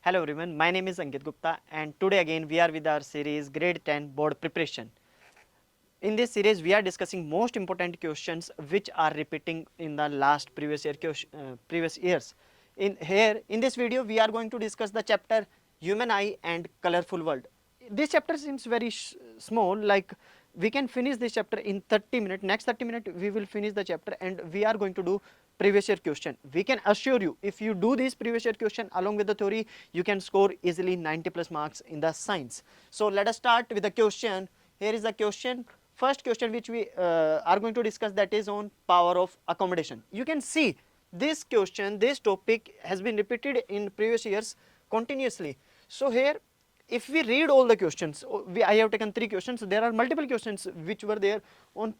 Hello everyone, my name is Ankit Gupta and today again we are with our series Grade 10 Board Preparation. In this series we are discussing most important questions which are repeating in the last previous years. In this video we are going to discuss the chapter Human Eye and Colorful World. This chapter seems very small, like we can finish this chapter in 30 minutes. Next 30 minutes we will finish the chapter and we are going to do previous year question. We can assure you, if you do this previous year question along with the theory, you can score easily 90 plus marks in the science. So let us start with the question. Here is the question. First question which we are going to discuss, that is on power of accommodation. You can see this question, this topic has been repeated in previous years continuously. So here if we read all the questions, I have taken 3 questions. There are multiple questions which were there on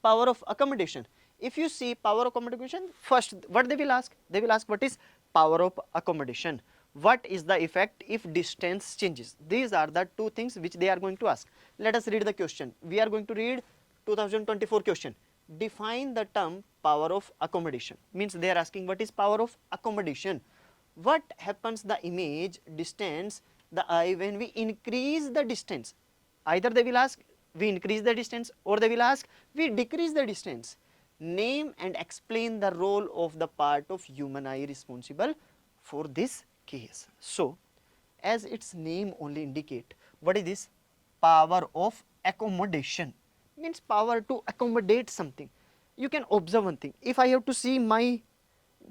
power of accommodation. If you see power of accommodation, first what they will ask? They will ask what is power of accommodation? What is the effect if distance changes? These are the 2 things which they are going to ask. Let us read the question. We are going to read 2024 question. Define the term power of accommodation. Means they are asking what is power of accommodation. What happens the image distance the eye when we increase the distance? Either they will ask we increase the distance or they will ask we decrease the distance. Name and explain the role of the part of human eye responsible for this case. So as its name only indicate, what is this? Power of accommodation. Means power to accommodate something. You can observe one thing. If I have to see my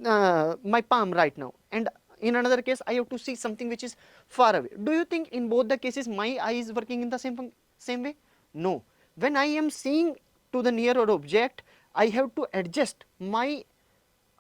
palm right now, and in another case I have to see something which is far away, do you think in both the cases my eye is working in the same way? No. When I am seeing to the nearer object, I have to adjust my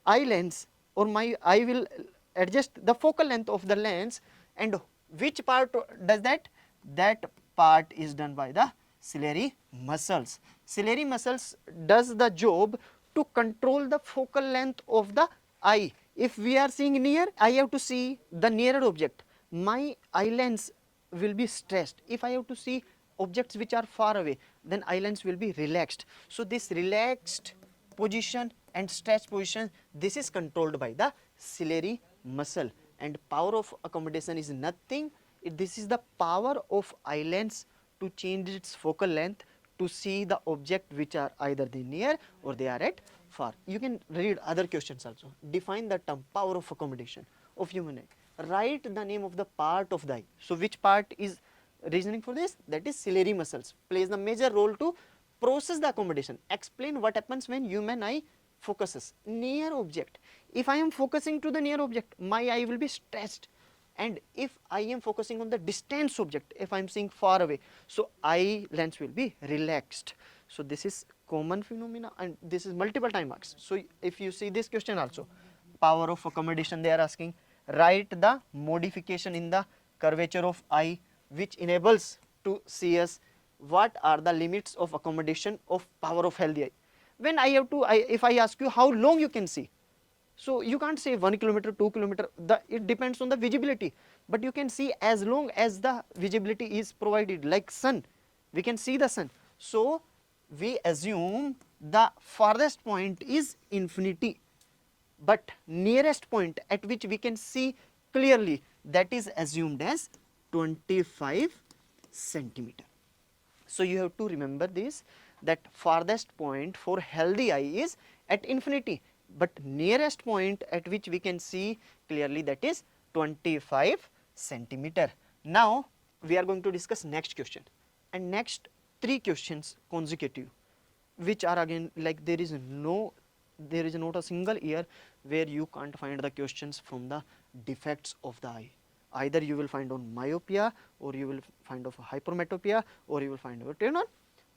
eye lens, or my eye will adjust the focal length of the lens. And which part does that? That part is done by the ciliary muscles. Ciliary muscles does the job to control the focal length of the eye. If we are seeing near, I have to see the nearer object. My eye lens will be stressed. If I have to see objects which are far away, then eye lens will be relaxed. So this relaxed position and stretched position, this is controlled by the ciliary muscle. And power of accommodation is nothing. This is the power of eye lens to change its focal length to see the object which are either they near or they are at far. You can read other questions also. Define the term power of accommodation of human eye. Write the name of the part of the eye. So which part is reasoning for this? That is ciliary muscles plays the major role to process the accommodation. Explain what happens when human eye focuses near object. If I am focusing to the near object, my eye will be stressed. And if I am focusing on the distance object, if I am seeing far away, so eye lens will be relaxed. So this is common phenomena and this is multiple time marks. So if you see this question also, power of accommodation they are asking, write the modification in the curvature of eye which enables to see us. What are the limits of accommodation of power of healthy eye? When I have to, if I ask you how long you can see, so you can't say 1 kilometer, 2 kilometer, it depends on the visibility, but you can see as long as the visibility is provided, like sun, we can see the sun. So we assume the farthest point is infinity, but nearest point at which we can see clearly, that is assumed as 25 centimeter. So you have to remember this, that farthest point for healthy eye is at infinity, but nearest point at which we can see clearly, that is 25 centimeter. Now we are going to discuss next question, and next 3 questions consecutive, which are again like there is not a single year where you can't find the questions from the defects of the eye. Either you will find on myopia, or you will find of hypermetropia, or you will find out on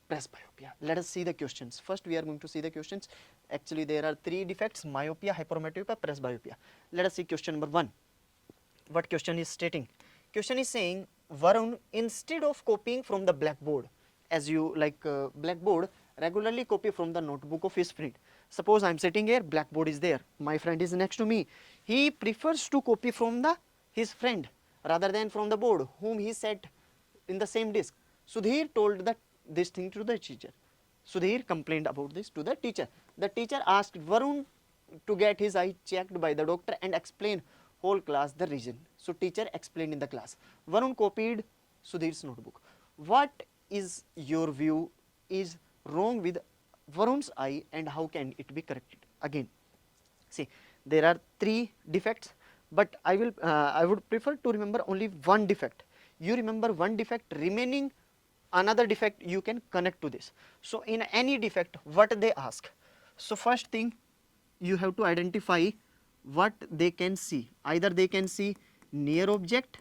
presbyopia. Let us see the questions. First we are going to see the questions. Actually there are 3 defects: myopia, hypermetropia, presbyopia. Let us see question number 1. What question is stating? Question is saying, Varun, instead of copying from the blackboard, as you like blackboard, regularly copy from the notebook of his friend. Suppose I am sitting here, blackboard is there, my friend is next to me. He prefers to copy from his friend rather than from the board whom he sat in the same desk. Sudhir told this thing to the teacher. Sudhir complained about this to the teacher. The teacher asked Varun to get his eye checked by the doctor and explain whole class the reason. So teacher explained in the class. Varun copied Sudhir's notebook. What is your view is wrong with Varun's eye and how can it be corrected? Again, see, there are 3 defects, but I would prefer to remember only one defect. You remember one defect, remaining another defect you can connect to this. So in any defect, what they ask? So first thing, you have to identify what they can see. Either they can see near object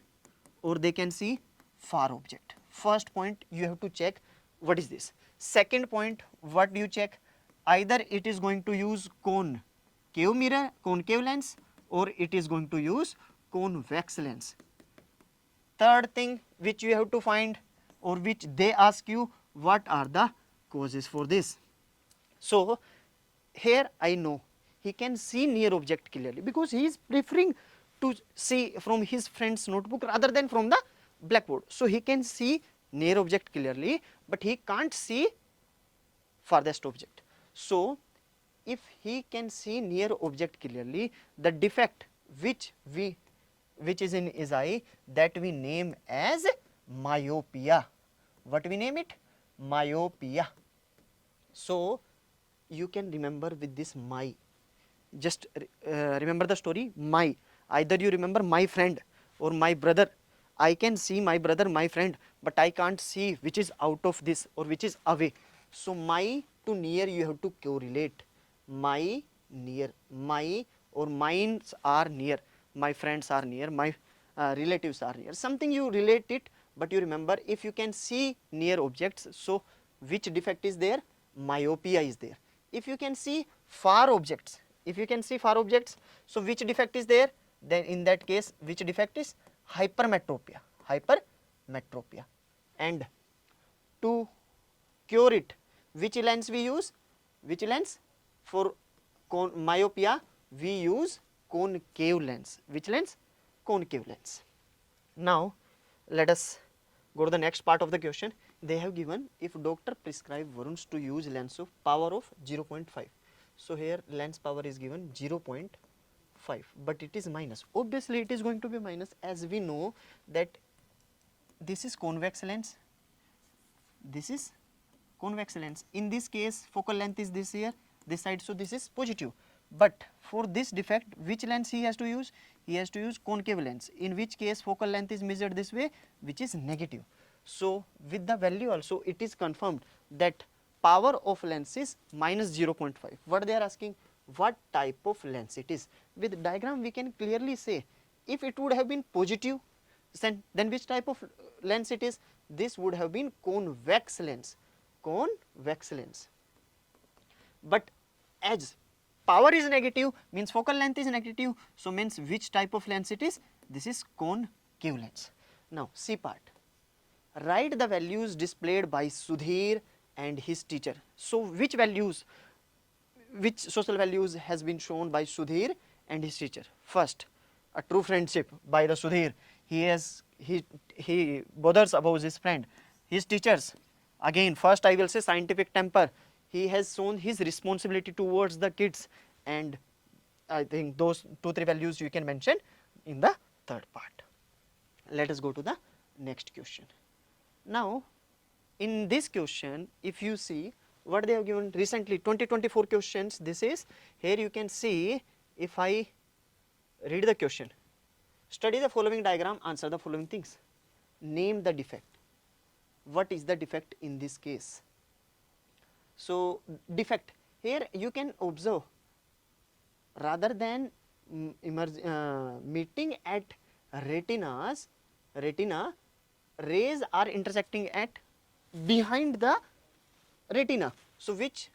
or they can see far object. First point, you have to check what is this. Second point, what do you check? Either it is going to use concave mirror, concave lens, or it is going to use convex lens. Third thing which you have to find, or which they ask you, what are the causes for this? So here I know he can see near object clearly because he is preferring to see from his friend's notebook rather than from the blackboard. So he can see near object clearly, but he can't see farthest object. So if he can see near object clearly, the defect which is in his eye, that we name as myopia. What we name it? Myopia. So you can remember with this my. Just remember the story my. Either you remember my friend or my brother. I can see my brother, my friend, but I can't see which is out of this or which is away. So my to near you have to correlate. My near, my or mines are near, my friends are near, my relatives are near. Something you relate it, but you remember if you can see near objects, so which defect is there? Myopia is there. If you can see far objects, so which defect is there? Then in that case, which defect is? Hypermetropia. Hypermetropia. And to cure it, which lens we use? Which lens? For myopia, we use concave lens. Which lens? Concave lens. Now, let us go to the next part of the question. They have given, if doctor prescribe Varun's to use lens of power of 0.5. So here lens power is given 0.5, but it is minus. Obviously it is going to be minus, as we know that this is convex lens, this is convex lens. In this case focal length is this here, this side, so this is positive. But for this defect, which lens he has to use? He has to use concave lens, in which case focal length is measured this way, which is negative. So with the value also it is confirmed that power of lens is minus 0.5. What they are asking? What type of lens it is? With diagram we can clearly say, if it would have been positive, then which type of lens it is? This would have been convex lens. Convex lens. But as power is negative, means focal length is negative, so means which type of lens it is? This is concave lens. Now C part. Write the values displayed by Sudhir and his teacher. So which values, which social values has been shown by Sudhir and his teacher? First, a true friendship by the Sudhir. He bothers about his friend. His teachers, again first I will say scientific temper. He has shown his responsibility towards the kids, and I think those 2-3 values you can mention in the third part. Let us go to the next question. Now in this question, if you see what they have given recently, 2024 questions, this is, here you can see, if I read the question, study the following diagram, answer the following things. Name the defect. What is the defect in this case? So defect, here you can observe, rather than meeting at retina, rays are intersecting at behind the retina. So which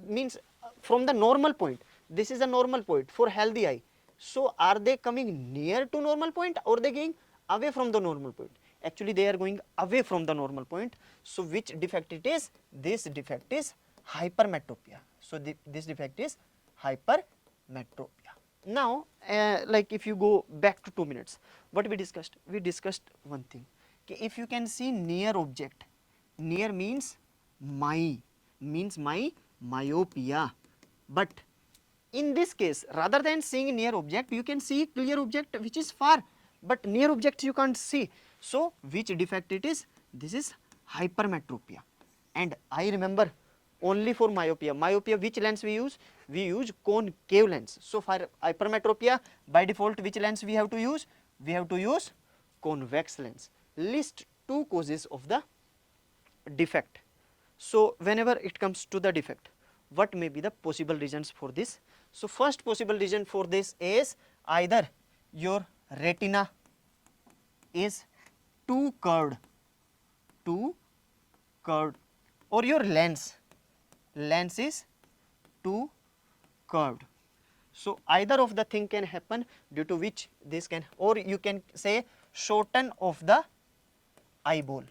means from the normal point, this is a normal point for healthy eye. So are they coming near to normal point or they going away from the normal point? Actually they are going away from the normal point. So which defect it is? This defect is hypermetropia. So this defect is hypermetropia. Now like if you go back to 2 minutes, what we discussed? We discussed one thing. If you can see near object, near means my myopia, but in this case, rather than seeing near object, you can see clear object which is far, but near objects you can't see. So which defect it is? This is hypermetropia. And I remember only for myopia, which lens we use? We use concave lens. So for hypermetropia, by default which lens we have to use? We have to use convex lens. List two causes of the defect. So whenever it comes to the defect, what may be the possible reasons for this? So first possible reason for this is either your retina is too curved, or your lens is too curved. So either of the thing can happen, due to which this can, or you can say shorten of the eyeball.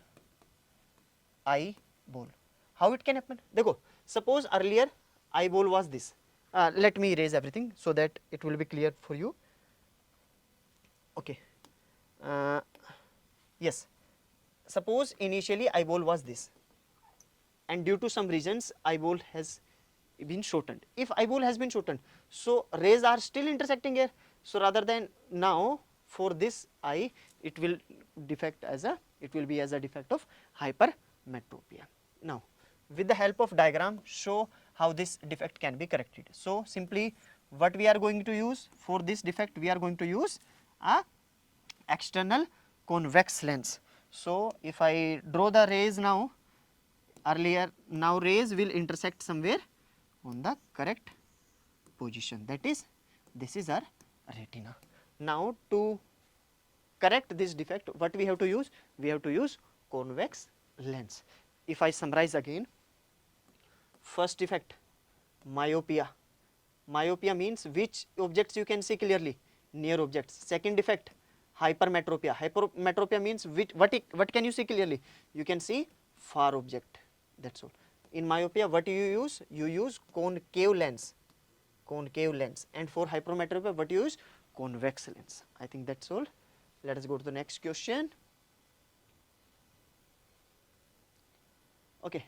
How it can happen? देखो, suppose earlier eyeball was this. Let me erase everything so that it will be clear for you. Okay. Yes. Suppose initially eyeball was this, and due to some reasons eyeball has been shortened. If eyeball has been shortened, so rays are still intersecting here. So rather than now for this eye, it will be as a defect of hypermetropia. Now with the help of diagram, show how this defect can be corrected. So simply what we are going to use for this defect, we are going to use a external convex lens. So if I draw the rays now, earlier, now rays will intersect somewhere on the correct position, that is, this is our retina. Now to correct this defect, what we have to use? We have to use convex lens. If I summarize again, first defect, myopia. Myopia means which objects you can see clearly? Near objects. Second defect, hypermetropia. Hypermetropia means what can you see clearly? You can see far object, that's all. In myopia, what you use? You use concave lens. And for hypermetropia, what you use? Convex lens. I think that's all. Let us go to the next question. Okay.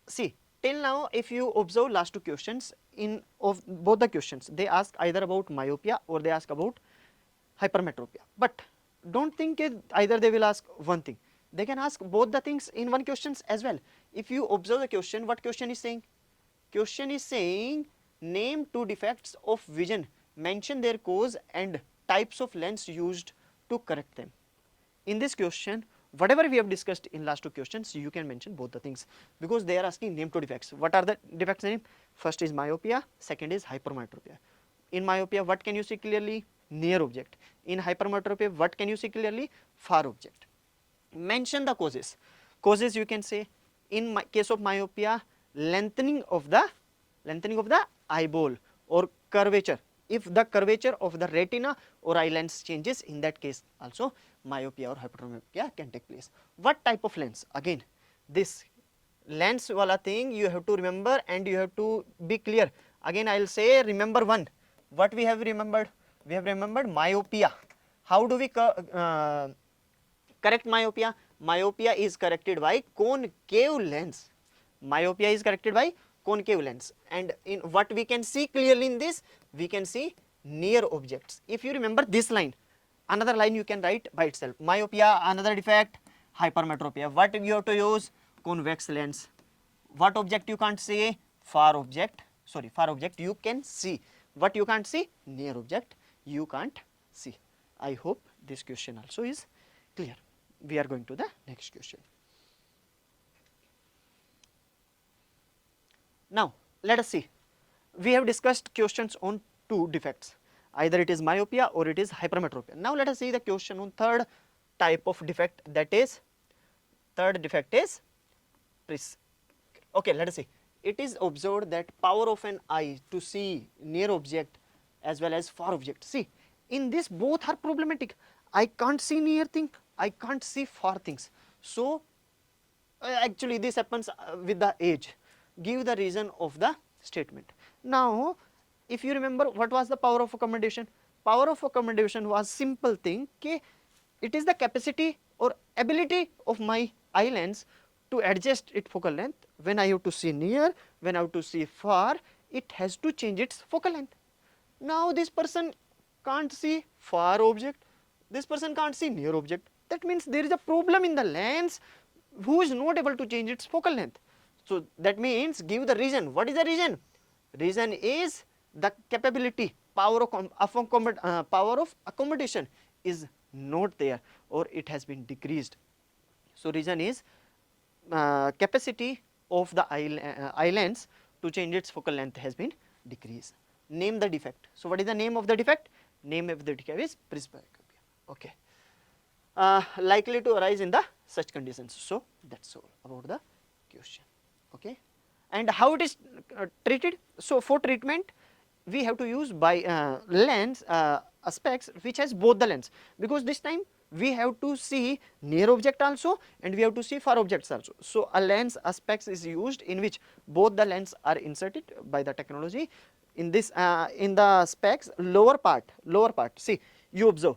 See, till now if you observe last two questions, in of both the questions, they ask either about myopia or they ask about hypermetropia. But don't think either they will ask one thing. They can ask both the things in one questions as well. If you observe the question, what question is saying? Question is saying name two defects of vision, mention their cause and types of lens used to correct them. In this question, whatever we have discussed in last two questions, you can mention both the things, because they are asking name two defects. What are the defects name? First is myopia, second is hypermetropia. In myopia, what can you see clearly? Near object. In hypermetropia, what can you see clearly? Far object. Mention the causes. Causes you can say, in case of myopia, lengthening of the eyeball or curvature. If the curvature of the retina or eye lens changes, in that case also myopia or hypermetropia can take place. What type of lens? Again, this lens wala thing you have to remember and you have to be clear. Again I will say, remember one. What we have remembered? We have remembered myopia. How do we correct myopia? Myopia is corrected by concave lens. Myopia is corrected by concave lens. And in what we can see clearly in this, we can see near objects. If you remember this line, another line you can write by itself. Myopia, another defect, hypermetropia. What you have to use? Convex lens. What object you can't see? Far object you can see. What you can't see? Near object you can't see. I hope this question also is clear. We are going to the next question. Now let us see. We have discussed questions on two defects. Either it is myopia or it is hypermetropia. Now let us see the question on third type of defect, that is, third defect is okay, let us see. It is observed that power of an eye to see near object as well as far object. See, in this both are problematic. I can't see near thing, I can't see far things. So actually this happens with the age. Give the reason of the statement. Now if you remember, what was the power of accommodation? Power of accommodation was simple thing, okay? It is the capacity or ability of my eye lens to adjust its focal length when I have to see near, when I have to see far, it has to change its focal length. Now this person can't see far object, this person can't see near object. That means there is a problem in the lens who is not able to change its focal length. So that means give the reason. What is the reason? Reason is the capability, power of accommodation is not there, or it has been decreased. So reason is capacity of the eye lens to change its focal length has been decreased. Name the defect. So what is the name of the defect? Name of the defect is presbyopia. Okay. Likely to arise in the such conditions. So that's all about the question. Okay. And how it is treated? So for treatment, we have to use by lens aspects which has both the lens, because this time we have to see near object also and we have to see far objects also. So a lens aspects is used in which both the lens are inserted by the technology. In this in the specs lower part, see, you observe,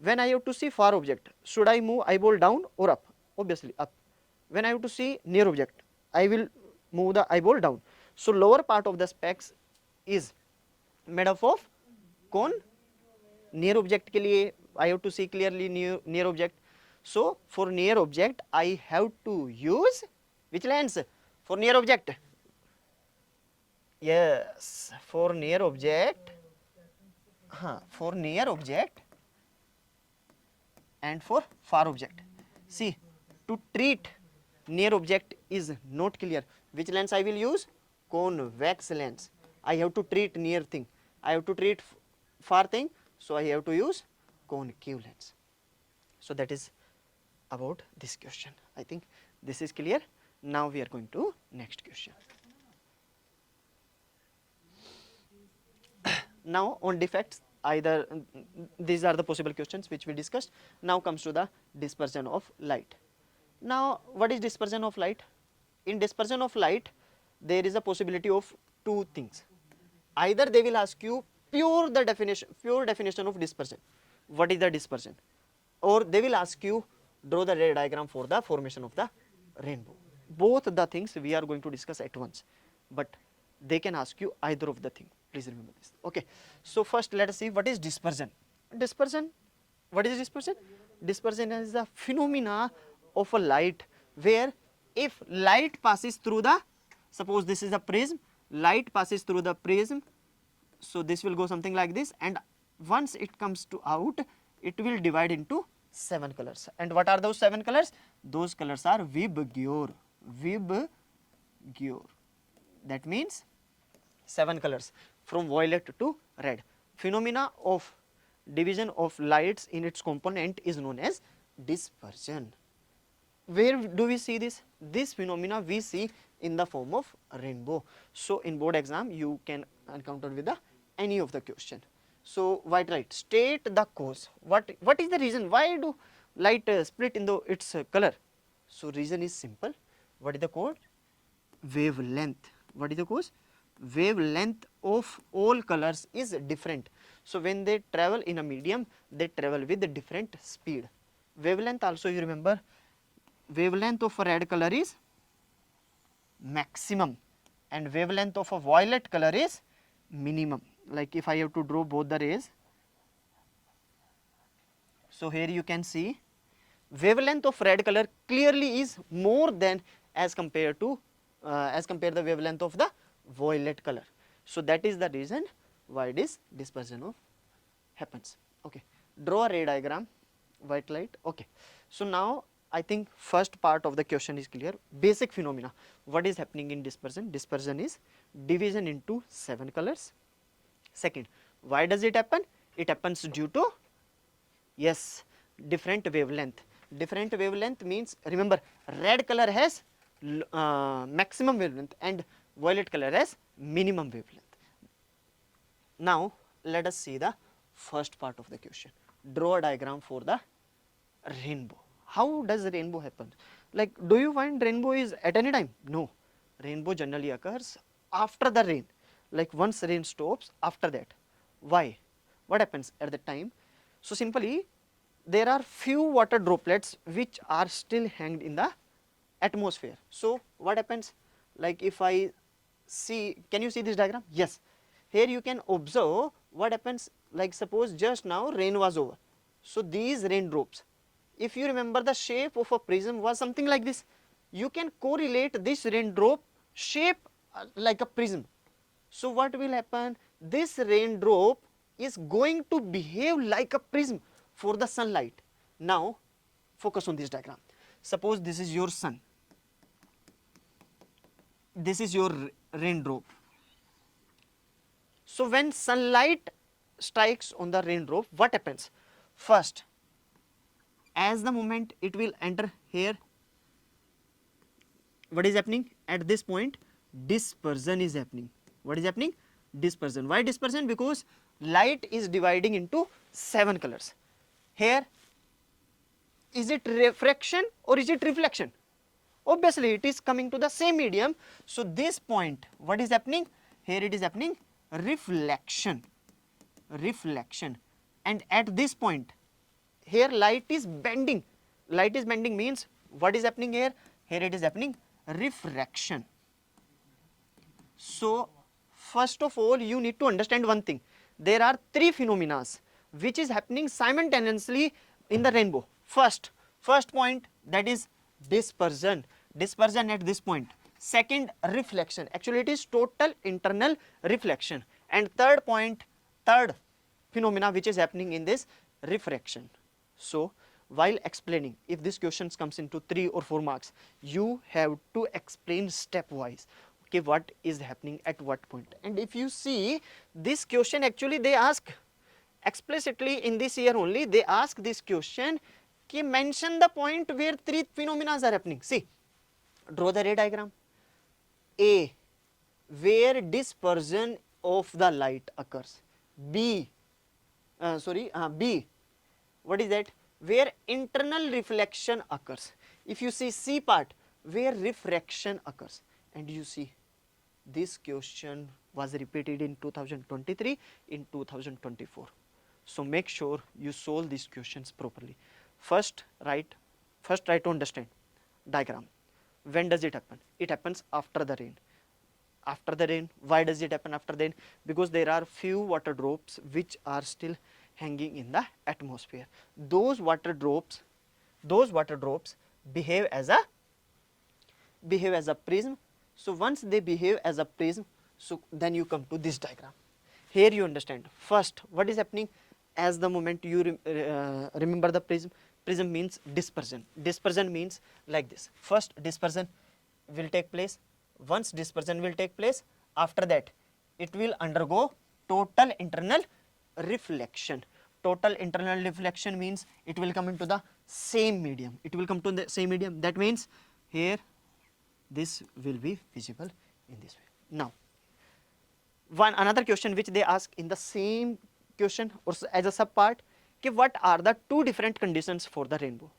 when I have to see far object, should I move eyeball down or up? Obviously up. When I have to see near object, I will move the eyeball down. So lower part of the specs is made up of cone. Near object के लिए I have to see clearly near object. So for near object I have to use which lens? For near object. Yes, for near object. For near object and for far object. See, to treat near object is not clear. Which lens I will use? Convex lens. I have to treat near thing. I have to treat far thing. So I have to use concave lens. So that is about this question. I think this is clear. Now we are going to next question. Now on defects, either these are the possible questions which we discussed. Now comes to the dispersion of light. Now what is dispersion of light? In dispersion of light, there is a possibility of two things. Either they will ask you pure definition of dispersion. What is the dispersion? Or they will ask you draw the ray diagram for the formation of the rainbow. Both the things we are going to discuss at once, but they can ask you either of the thing. Please remember this. Okay. So first let us see what is dispersion. Dispersion. What is dispersion? Dispersion is the phenomena of a light where if light passes through the, suppose this is a prism, light passes through the prism. So this will go something like this, and once it comes to out, it will divide into 7 colors. And what are those 7 colors? Those colors are Vibgyor. Vibgyor. That means 7 colors from violet to red. Phenomena of division of lights in its component is known as dispersion. Where do we see this? This phenomena we see in the form of rainbow. So in board exam you can encounter with the any of the question. So white light, state the cause. What is the reason? Why do light split in its color? So reason is simple. What is the cause? Wavelength. What is the cause? Wavelength of all colors is different. So when they travel in a medium, they travel with a different speed. Wavelength also you remember, wavelength of a red color is maximum and wavelength of a violet color is minimum. Like if I have to draw both the rays, so here you can see wavelength of red color clearly is more than as compared the wavelength of the violet color. So that is the reason why this dispersion of happens. Okay, draw a ray diagram, white light. Okay, so now I think first part of the question is clear. Basic phenomena. What is happening in dispersion? Dispersion is division into 7 colors. Second, why does it happen? It happens due to, yes, different wavelength. Different wavelength means, remember, red color has maximum wavelength and violet color has minimum wavelength. Now let us see the first part of the question. Draw a diagram for the rainbow. How does rainbow happen? Like, do you find rainbow is at any time? No. Rainbow generally occurs after the rain. Like once rain stops, after that. Why? What happens at the time? So simply, there are few water droplets which are still hanged in the atmosphere. So what happens? Like if I see, can you see this diagram? Yes. Here you can observe what happens, like suppose just now rain was over. So these raindrops, if you remember the shape of a prism was something like this, you can correlate this raindrop shape like a prism. So what will happen? This raindrop is going to behave like a prism for the sunlight. Now focus on this diagram. Suppose this is your sun, this is your raindrop. So when sunlight strikes on the raindrop, what happens? First, as the moment it will enter here, what is happening? At this point, dispersion is happening. What is happening? Dispersion. Why dispersion? Because light is dividing into 7 colors. Here, is it refraction or is it reflection? Obviously, it is coming to the same medium. So this point, what is happening? Here it is happening reflection. Reflection. And at this point, here light is bending. Light is bending means what is happening here? Here it is happening refraction. So first of all, you need to understand one thing. There are 3 phenomena which is happening simultaneously in the rainbow. First point, that is dispersion. Dispersion at this point. Second, reflection. Actually it is total internal reflection. And third point, third phenomena which is happening in this, refraction. So while explaining, if this question comes into 3 or 4 marks, you have to explain stepwise, okay, what is happening at what point. And if you see this question, actually they ask explicitly in this year only, they ask this question, कि mention the point where 3 phenomena are happening. See, draw the ray diagram. A, where dispersion of the light occurs. B, B, what is that? Where internal reflection occurs. If you see C part, where refraction occurs. And you see this question was repeated in 2023, in 2024. So make sure you solve these questions properly. First try to understand diagram. When does it happen? It happens after the rain. After the rain, why does it happen after the rain? Because there are few water drops which are still hanging in the atmosphere. Those water drops behave as a prism. So once they behave as a prism, so then you come to this diagram. Here you understand. First, what is happening? As the moment you remember the prism, prism means dispersion. Dispersion means like this. First dispersion will take place. Once dispersion will take place, after that it will undergo total internal reflection. Total internal reflection means it will come into the same medium. It will come to the same medium. That means here this will be visible in this way. Now, another question which they ask in the same question or as a sub part, what are the 2 different conditions for the rainbow?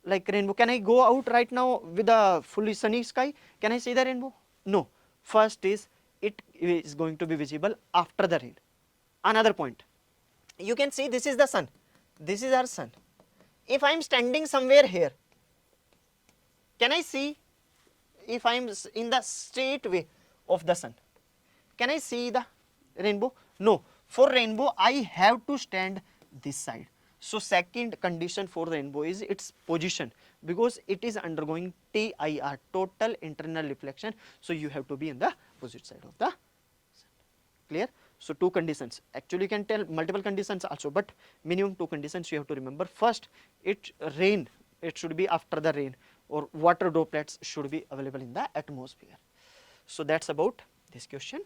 Like rainbow, can I go out right now with a fully sunny sky? Can I see the rainbow? No. First is it is going to be visible after the rain. Another point, you can see this is the sun. This is our sun. If I am standing somewhere here, can I see? If I am in the straight way of the sun, can I see the rainbow? No. For rainbow, I have to stand this side. So second condition for rainbow is its position, because it is undergoing TIR, total internal reflection. So you have to be in the opposite side of the sun. Clear? So 2 conditions. Actually you can tell multiple conditions also, but minimum 2 conditions you have to remember. First, it should be after the rain, or water droplets should be available in the atmosphere. So that's about this question.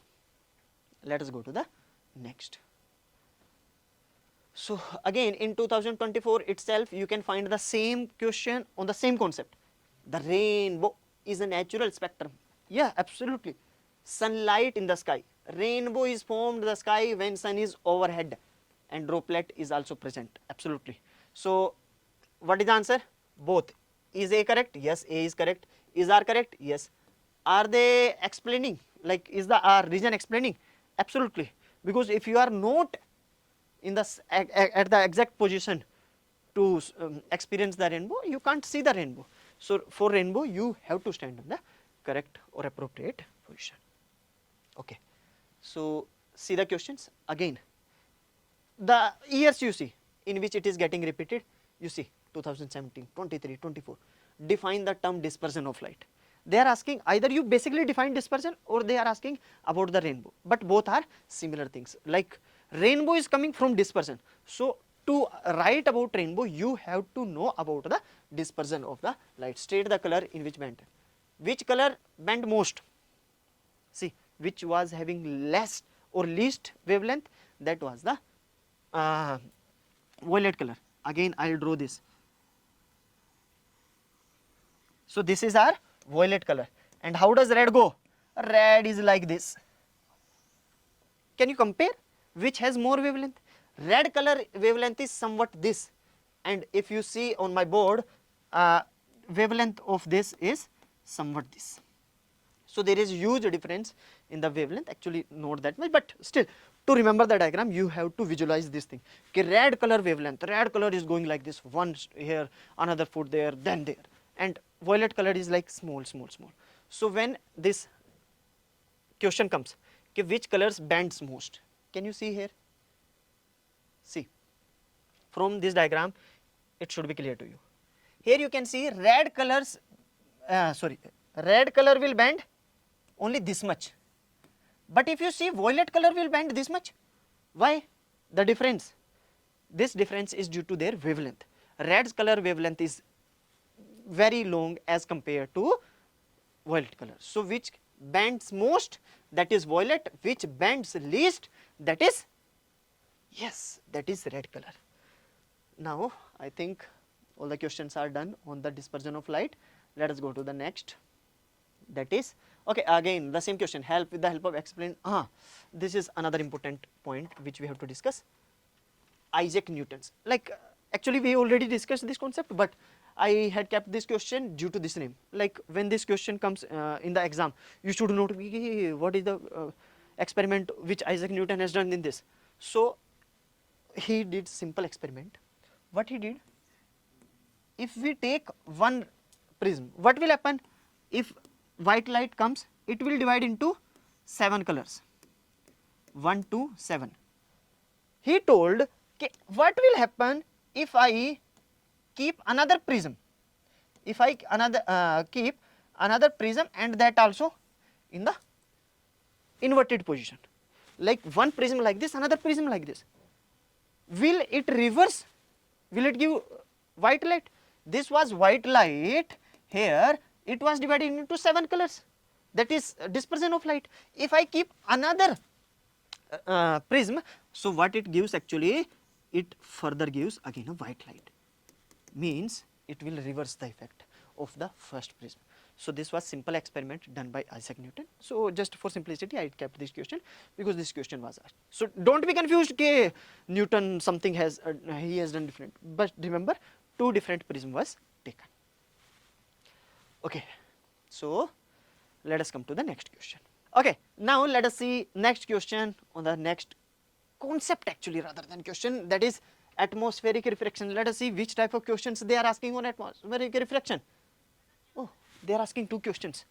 Let us go to the next. So again in 2024 itself you can find the same question on the same concept. The rainbow is a natural spectrum. Yeah, absolutely. Sunlight in the sky. Rainbow is formed in the sky when sun is overhead and droplet is also present. Absolutely. So what is the answer? Both. Is A correct? Yes, A is correct. Is R correct? Yes. Are they explaining? Like, is the R region explaining? Absolutely. Because if you are not in the at the exact position to experience the rainbow, you can't see the rainbow. So for rainbow, you have to stand in the correct or appropriate position. Okay, so see the questions again. The years you see in which it is getting repeated, you see 2017, 23, 24. Define the term dispersion of light. They are asking either you basically define dispersion or they are asking about the rainbow, but both are similar things. Like rainbow is coming from dispersion. So to write about rainbow, you have to know about the dispersion of the light. State the color in which band. Which color band most? See, which was having less or least wavelength, that was the violet color. Again I will draw this. So this is our violet color. And how does red go? Red is like this. Can you compare which has more wavelength? Red color wavelength is somewhat this, and if you see on my board, wavelength of this is somewhat this. So there is huge difference in the wavelength, actually not that much, but still to remember the diagram you have to visualize this thing. Okay, red color wavelength, red color is going like this, one here, another foot there, then there, and violet color is like small, small, small. So when this question comes, okay, which colors bends most? Can you see here? See, from this diagram it should be clear to you. Here you can see red colors, red color will bend only this much, but if you see violet color will bend this much. Why? The difference, this difference is due to their wavelength. Red color wavelength is very long as compared to violet color. So which bends most? That is violet. Which bends least? That is, yes, that is red color. Now I think all the questions are done on the dispersion of light. Let us go to the next. That is, okay, again the same question, help with the help of explain. This is another important point which we have to discuss. Isaac Newton's, like actually we already discussed this concept, but I had kept this question due to this name. Like when this question comes in the exam, you should know what is the experiment which Isaac Newton has done in this. So he did simple experiment. What he did, if we take one prism, what will happen? If white light comes, it will divide into 7 colors, 1, 2, 7. He told, okay, what will happen if I keep another prism, if I keep another prism and that also in the inverted position, like one prism like this, another prism like this, will it reverse? Will it give white light? This was white light, here it was divided into 7 colors, that is dispersion of light. If I keep another prism, so what it gives actually, it further gives again a white light, means it will reverse the effect of the first prism. So this was simple experiment done by Isaac Newton. So just for simplicity I kept this question because this question was asked. So don't be confused, okay, Newton something has he has done different, but remember 2 different prism was taken. Okay, so let us come to the next question. Okay, now let us see next question on the next concept actually rather than question, that is atmospheric refraction. Let us see which type of questions they are asking on atmospheric refraction. Oh, they are asking 2 questions.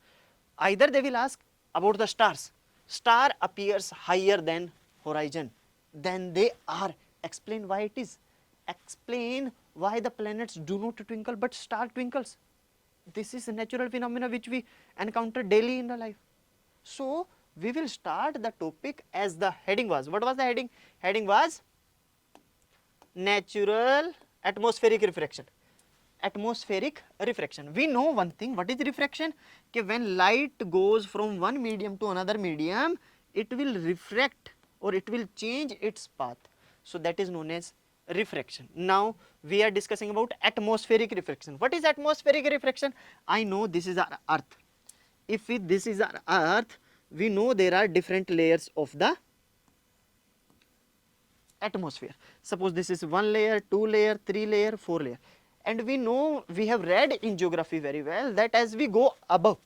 Either they will ask about the stars. Star appears higher than horizon, then they are, explain why it is. Explain why the planets do not twinkle but star twinkles. This is a natural phenomena which we encounter daily in the life. So we will start the topic as the heading was. What was the heading? Heading was natural atmospheric refraction. Atmospheric refraction. We know one thing, what is refraction? Okay, when light goes from one medium to another medium, it will refract or it will change its path. So that is known as refraction. Now we are discussing about atmospheric refraction. What is atmospheric refraction? I know this is our earth. If this is our earth, we know there are different layers of the atmosphere. Suppose this is 1 layer, 2 layer, 3 layer, 4 layer, and we know, we have read in geography very well that as we go above,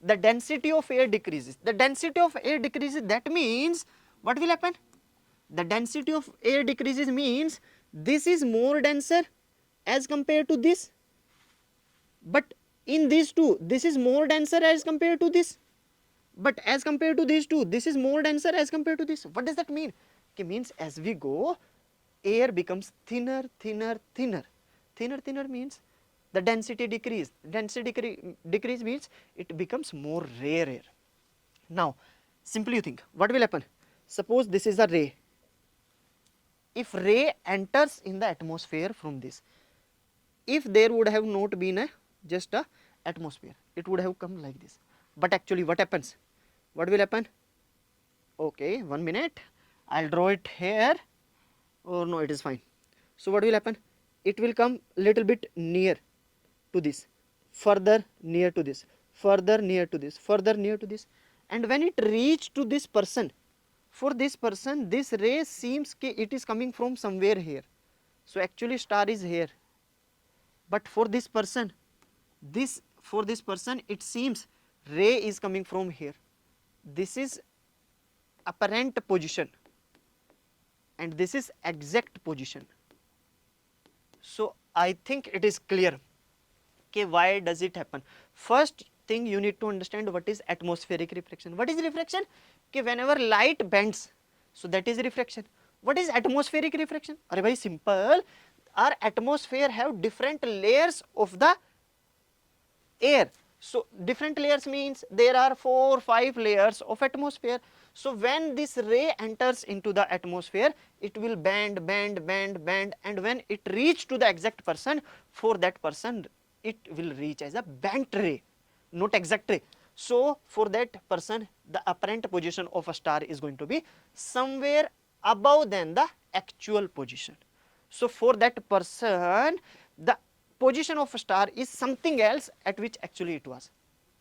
the density of air decreases. The density of air decreases, that means what will happen? The density of air decreases means this is more denser as compared to this, but in these two, this is more denser as compared to this. but as compared to these two, this is more denser as compared to this. What does that mean? Okay, means as we go, air becomes thinner, thinner, thinner. Thinner, thinner means the density decrease. Density decrease means it becomes more rare air. Now, simply you think, what will happen? Suppose this is a ray. If ray enters in the atmosphere from this, if there would have not been a just a atmosphere, it would have come like this. But actually what happens? What will happen? Okay, 1 minute, I'll draw it here. Oh no, it is fine. So what will happen? It will come little bit near to this, further near to this, further near to this, further near to this, and when it reach to this person, for this person this ray seems that it is coming from somewhere here. So actually star is here, but for this person, it seems ray is coming from here. This is apparent position and this is exact position. So I think it is clear. Okay, why does it happen? First thing you need to understand what is atmospheric refraction. What is refraction? Okay, whenever light bends, so that is refraction. What is atmospheric refraction? Are very simple. Our atmosphere have different layers of the air. So different layers means there are 4 or 5 layers of atmosphere. So when this ray enters into the atmosphere, it will bend, bend, bend, bend, and when it reach to the exact person, for that person it will reach as a bent ray, not exact ray. So for that person, the apparent position of a star is going to be somewhere above than the actual position. So for that person, the position of a star is something else at which actually it was.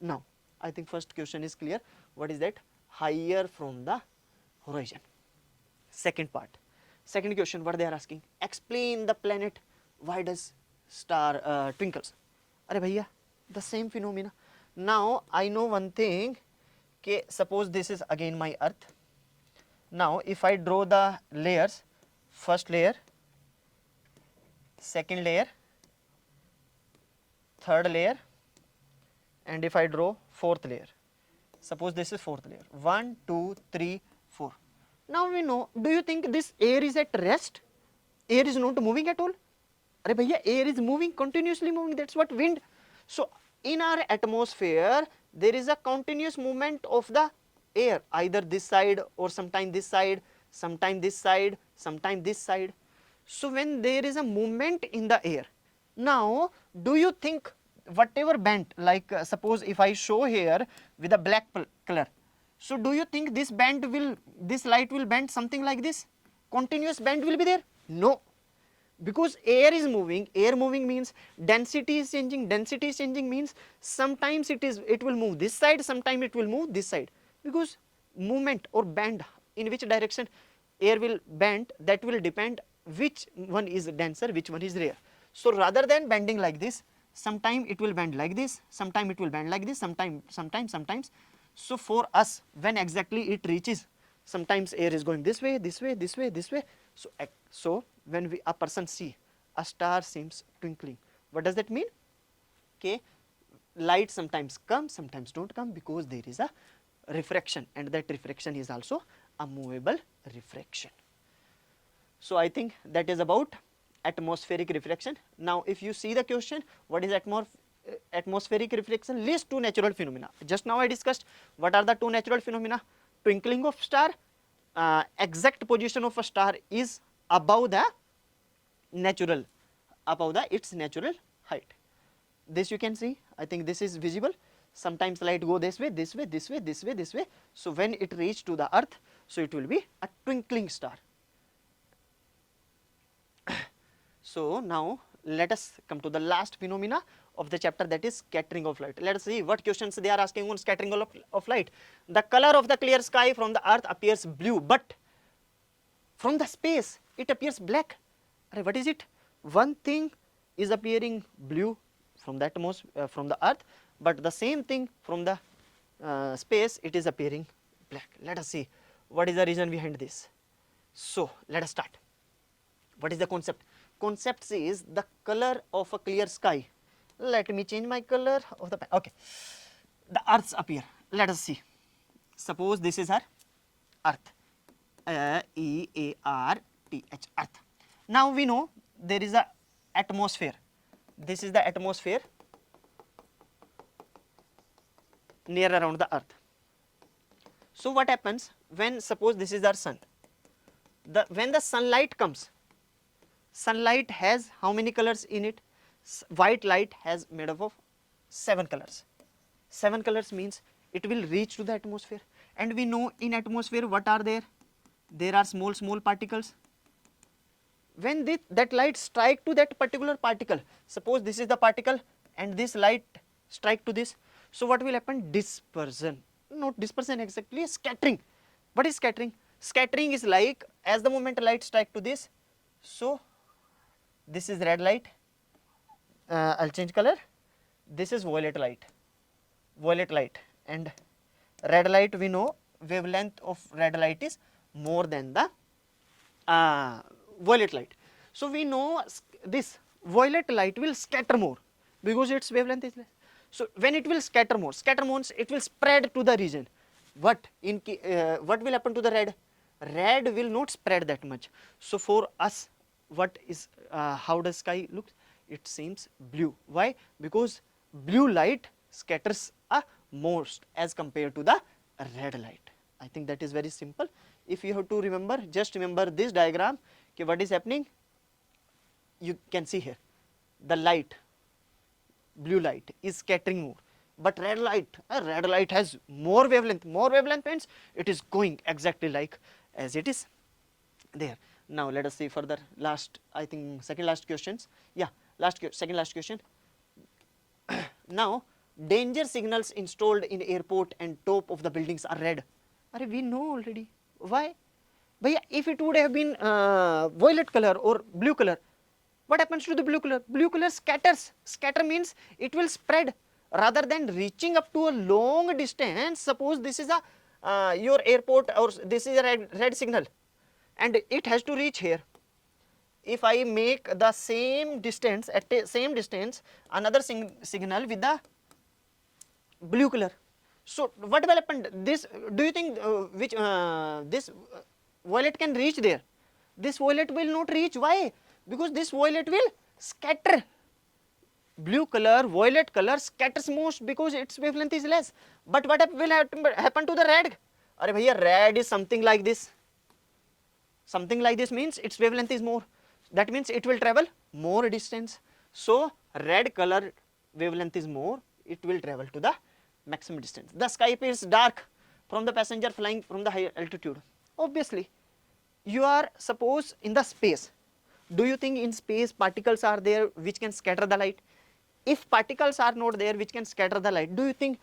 Now, I think first question is clear. What is that? Higher from the horizon. Second part. Second question, what they are asking? Explain the planet. Why does star twinkles? Are bhaiya, the same phenomena. Now, I know one thing. Okay, suppose this is again my earth. Now, if I draw the layers, first layer, second layer, third layer, and if I draw fourth layer, suppose this is fourth layer, 1, 2, 3, 4. Now we know, do you think this air is at rest? Air is not moving at all? Arey bhaiya, air is moving, continuously moving, that's what wind. So in our atmosphere, there is a continuous movement of the air, either this side or sometime this side, sometime this side, sometime this side. So when there is a movement in the air, now do you think whatever bent, like suppose if I show here with a black color, so do you think this light will bend something like this? Continuous bend will be there? No, because air is moving. Air moving means density is changing. Density is changing means sometimes it will move this side, sometimes it will move this side, because movement or bend, in which direction air will bend, that will depend which one is denser, which one is rare. So rather than bending like this, sometime it will bend like this, sometime it will bend like this, sometimes. So for us, when exactly it reaches, sometimes air is going this way, this way, this way, this way. So when a person see a star seems twinkling, what does that mean? Okay, light sometimes comes, sometimes don't come, because there is a refraction, and that refraction is also a movable refraction. So I think that is about atmospheric refraction. Now if you see the question, what is atmospheric refraction? List 2 natural phenomena. Just now I discussed what are the 2 natural phenomena. Twinkling of star, exact position of a star is above its natural height. This you can see, I think this is visible. Sometimes light go this way, this way, this way, this way, this way. So when it reach to the earth, so it will be a twinkling star. So now let us come to the last phenomena of the chapter, that is scattering of light. Let us see what questions they are asking on scattering of light. The color of the clear sky from the earth appears blue, but from the space it appears black. What is it? One thing is appearing blue from the from the earth, but the same thing from the space it is appearing black. Let us see what is the reason behind this. So let us start. What is the concept? Concept says the color of a clear sky. Let me change my color of the pen. Okay, the earths appear. Let us see. Suppose this is our earth, E-A-R-T-H, earth. Now we know there is a atmosphere. This is the atmosphere near around the earth. So what happens when, suppose this is our sun, when the sunlight comes, sunlight has how many colors in it? White light has made up of 7 colors. 7 colors means it will reach to the atmosphere, and we know in atmosphere what are there? There are small particles. When that light strike to that particular particle, suppose this is the particle and this light strike to this, so what will happen? Dispersion. Not dispersion exactly, scattering. What is scattering? Scattering is like, as the moment light strike to this, so this is red light, I'll change color, this is violet light, and red light, we know wavelength of red light is more than the violet light. So we know this violet light will scatter more because its wavelength is less. So when it will scatter more means it will spread to the region. What will happen to the red? Red will not spread that much. So for us, what is how does sky look? It seems blue. Why? Because blue light scatters most as compared to the red light. I think that is very simple. If you have to remember, just remember this diagram. Okay, what is happening? You can see here, the light, blue light is scattering more, but red light has more wavelength. More wavelength means it is going exactly like as it is there. Now let us see further. Last, I think second last questions. Yeah, second last question. Now, danger signals installed in airport and top of the buildings are red. We know already. Why? But if it would have been violet color or blue color, what happens to the blue color? Blue color scatters. Scatter means it will spread rather than reaching up to a long distance. Suppose this is a your airport, or this is a red signal, and it has to reach here. If I make the same distance, at the same distance, another signal with the blue color, so what will happen? This, do you think this violet can reach there? This violet will not reach. Why? Because this violet will scatter. Blue color, violet color scatters most because its wavelength is less. But what will happen to the red? Arey bhaiya, red is something like this. Something like this means its wavelength is more. That means it will travel more distance. So red color wavelength is more. It will travel to the maximum distance. The sky appears dark from the passenger flying from the higher altitude. Obviously, you are suppose in the space. Do you think in space particles are there which can scatter the light? If particles are not there which can scatter the light, do you think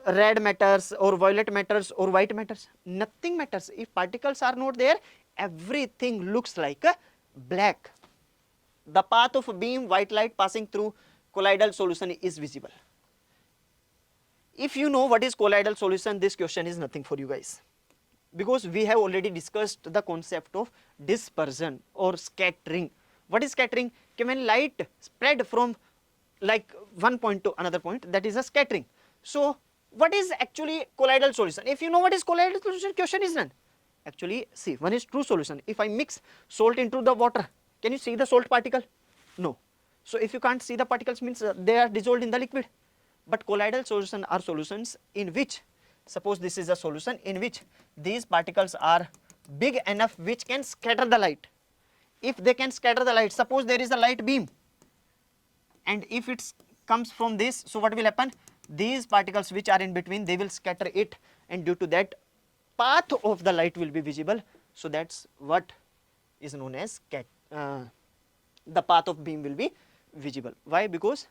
red matters or violet matters or white matters? Nothing matters. If particles are not there, everything looks like a black. The path of a beam white light passing through colloidal solution is visible. If you know what is colloidal solution, this question is nothing for you guys, because we have already discussed the concept of dispersion or scattering. What is scattering? When light spread from like one point to another point, that is a scattering. So what is actually colloidal solution? If you know what is colloidal solution, question is none. Actually, see, one is true solution. If I mix salt into the water, can you see the salt particle? No. So if you can't see the particles, means they are dissolved in the liquid. But colloidal solution are solutions in which, suppose this is a solution in which these particles are big enough which can scatter the light. If they can scatter the light, suppose there is a light beam, and if it comes from this, so what will happen? These particles which are in between, they will scatter it, and due to that, path of the light will be visible. So that's what is known as the path of beam will be visible. Why? Because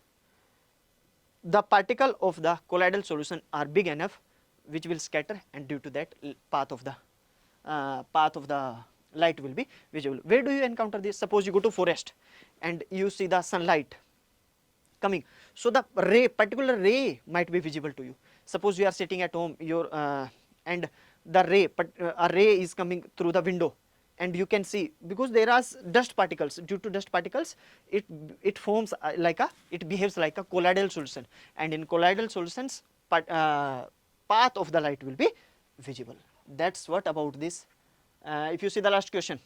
the particle of the colloidal solution are big enough which will scatter, and due to that, path of the light will be visible. Where do you encounter this? Suppose you go to forest and you see the sunlight coming, so the particular ray might be visible to you. Suppose you are sitting at home, and the ray is coming through the window, and you can see, because there are dust particles. Due to dust particles, it forms it behaves like a colloidal solution, and in colloidal solutions, path of the light will be visible. That's what about this. If you see the last question.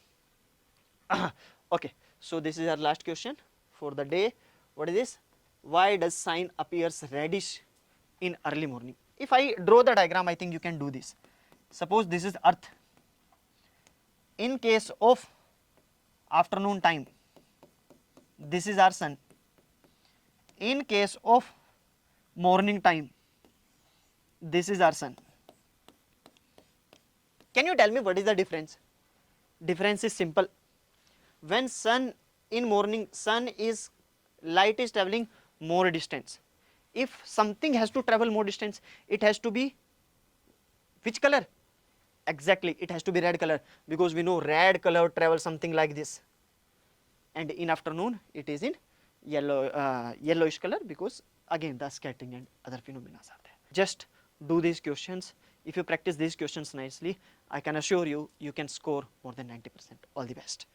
Okay, so this is our last question for the day. What is this? Why does sun appears reddish in early morning? If I draw the diagram, I think you can do this. Suppose this is earth. In case of afternoon time, this is our sun. In case of morning time, this is our sun. Can you tell me what is the difference? Difference is simple. When sun in morning, light is traveling more distance. If something has to travel more distance, it has to be which color? Exactly, it has to be red color, because we know red color travels something like this. And in afternoon, it is in yellowish color, because again the scattering and other phenomena are there. Just do these questions. If you practice these questions nicely, I can assure you, you can score more than 90%. All the best.